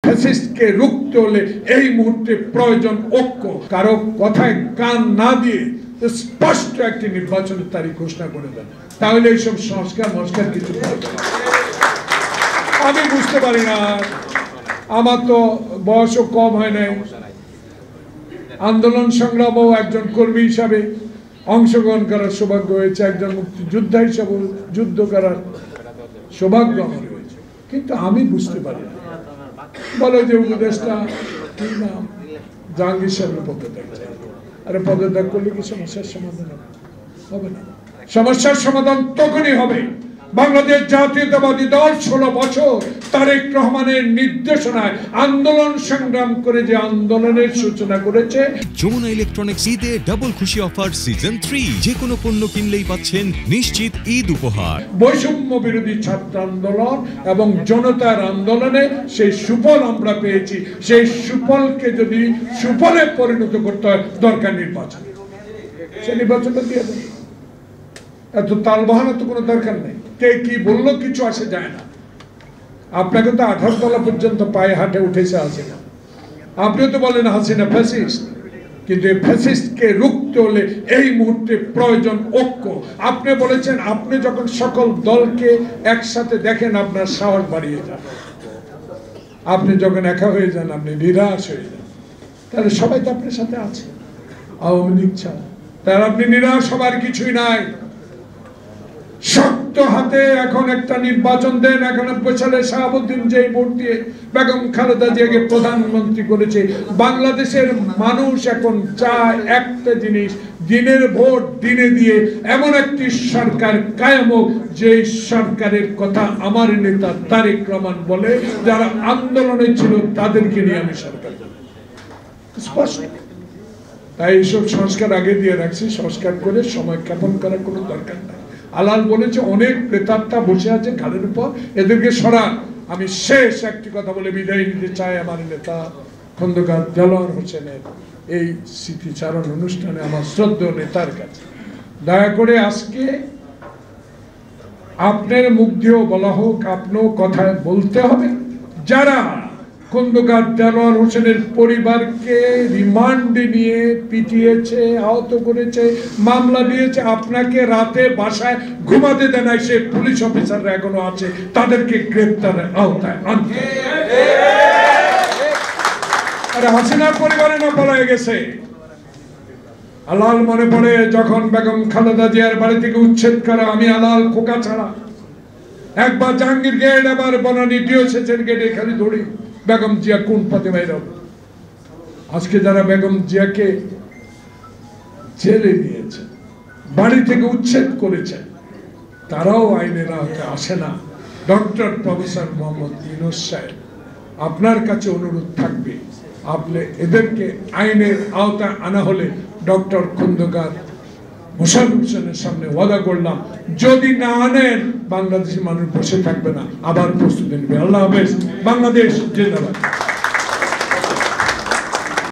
ফ্যাসিস্টকে রুখতে হলে এই মুহূর্তে প্রয়োজন ঐক্য। কারো কথায় কান না দিয়ে স্পষ্ট একটি নির্বাচনের তারিখ ঘোষণা করে দেন, তাহলে এইসব সংস্কার কিছু আমি বুঝতে পারি না। আমার তো বয়সও কম হয় নাই, আন্দোলন সংগ্রামও একজন কর্মী হিসাবে অংশগ্রহণ করার সৌভাগ্য হয়েছে, একজন মুক্তিযোদ্ধা হিসাবে যুদ্ধ করার সৌভাগ্য আমার হয়েছে, কিন্তু আমি বুঝতে পারি না। বলে যে উপদেষ্টা কি নাম জাহাঙ্গীর সাহেবের পদত্যাগ চাই। আরে পদত্যাগ করলে কি সমস্যার সমাধান হবে না? সমস্যার সমাধান তখনই হবে বাংলাদেশ জাতীয়তাবাদী দল 16 বছর তারেক রহমানের নির্দেশনায় আন্দোলন সংগ্রাম করে যে আন্দোলনের সূচনা করেছে। যমুনা ইলেকট্রনিক্স ঈদে ডাবল খুশি অফার সিজন 3, যে কোনো পণ্য কিনলেই পাচ্ছেন নিশ্চিত ঈদ উপহার। বৈষম্য বিরোধী ছাত্র আন্দোলন এবং জনতার আন্দোলনে সেই সুফল আমরা পেয়েছি, সেই সুফলকে যদি সুফলে পরিণত করতে হয় দরকার নির্বাচন, সেই নির্বাচনটা দিয়ে দেবে। এত তাল বাহানো তো কোনো দরকার নেই, কে কি বললো কিছু আসে যায় না। আপনাকে তো 18 তলা পর্যন্ত পায়ে হাঁটে উঠেছে হাসিনা, আপনিও তো বলেন হাসিনা ফ্যাসিস্ট, কিন্তু এই ফ্যাসিস্টকে রুখতে হলে এই মুহূর্তে প্রয়োজন ঐক্য। আপনি বলেছেন আপনি যখন সকল দলকে একসাথে দেখেন আপনার সাহস বাড়িয়ে যান, আপনি যখন একা হয়ে যান আপনি নিরাশ হয়ে যান। তাহলে সবাই তো আপনার সাথে আছে, আওয়ামী লীগ ছাড়া, তার আপনি নিরাশ হবার কিছুই নাই। শক্ত হাতে এখন একটা নির্বাচন দেন। 91 সালে শাহাবুদ্দিন যে ভোট দিয়ে বেগম খালেদা জিয়াকে প্রধানমন্ত্রী করেছে, বাংলাদেশের মানুষ এখন চায় একটা জিনিস, দিনের ভোট দিনে দিয়ে এমন একটি সরকার কায়েম হোক যে সরকারের কথা আমার নেতা তারেক রহমান বলে, যারা আন্দোলনে ছিল তাদেরকে নিয়ে আমি সরকার স্পষ্ট। তাই এইসব সংস্কার আগে দিয়ে রাখছি, সংস্কার করে সময় ক্ষেপণ করার কোনো দরকার নাই। আলাল বলেছে অনেক প্রেতাত্মা বসে আছে ঘাড়ের উপর, এদেরকে সরান। আমি শেষ একটি কথা বলে বিদায় নিতে চাই। আমার নেতা খন্দকার দেলোয়ার হোসেনের এই স্মৃতিচারণ অনুষ্ঠানে আমার শ্রদ্ধেয় নেতার কাছে দয়া করে আজকে আপনার মুখ দিয়েও বলা হোক, আপনিও কথা বলতে হবে। যারা খন্দকার দেলোয়ার হোসেনের পরিবারকে রিমান্ডে নিয়ে পিটিয়েছে, আহত করেছে, মামলা দিয়েছে, আপনাকে রাতে বাসায় ঘুমাতে দেয় নাই, সে পুলিশ অফিসাররা এখনো আছে, তাদেরকে গ্রেপ্তারের আওতায় আনতে। আরে হাসিনার পরিবারে না পলায় গেছে। আলাল মনে পড়ে যখন বেগম খালেদা জিয়ার বাড়ি থেকে উচ্ছেদ করা, আমি আলাল খোকা ছাড়া একবার জাহাঙ্গীর গেট, আবার বনানী ডিওসেসের গেটে খালি দৌড়ি বেগম জিয়া কোন পথে বাইর হবে। আজকে যারা বেগম জিয়াকে জেলে নিয়েছে, বাড়ি থেকে উচ্ছেদ করেছে, তারাও আইনের আওতায় আসে না। ডক্টর প্রফেসর মোহাম্মদ ইউনূস সাহেব, আপনার কাছে অনুরোধ থাকবে, আপনি এদেরকে আইনের আওতায় আনা হলে ডক্টর খন্দকার মোশাররফ হোসেনের সামনে ওয়াদা করলাম, যদি না আনেন বাংলাদেশের মানুষ বসে থাকবে না, আবার প্রস্তুতি নেবে। আল্লাহ হাফেজ। বাংলাদেশ জিন্দাবাদ।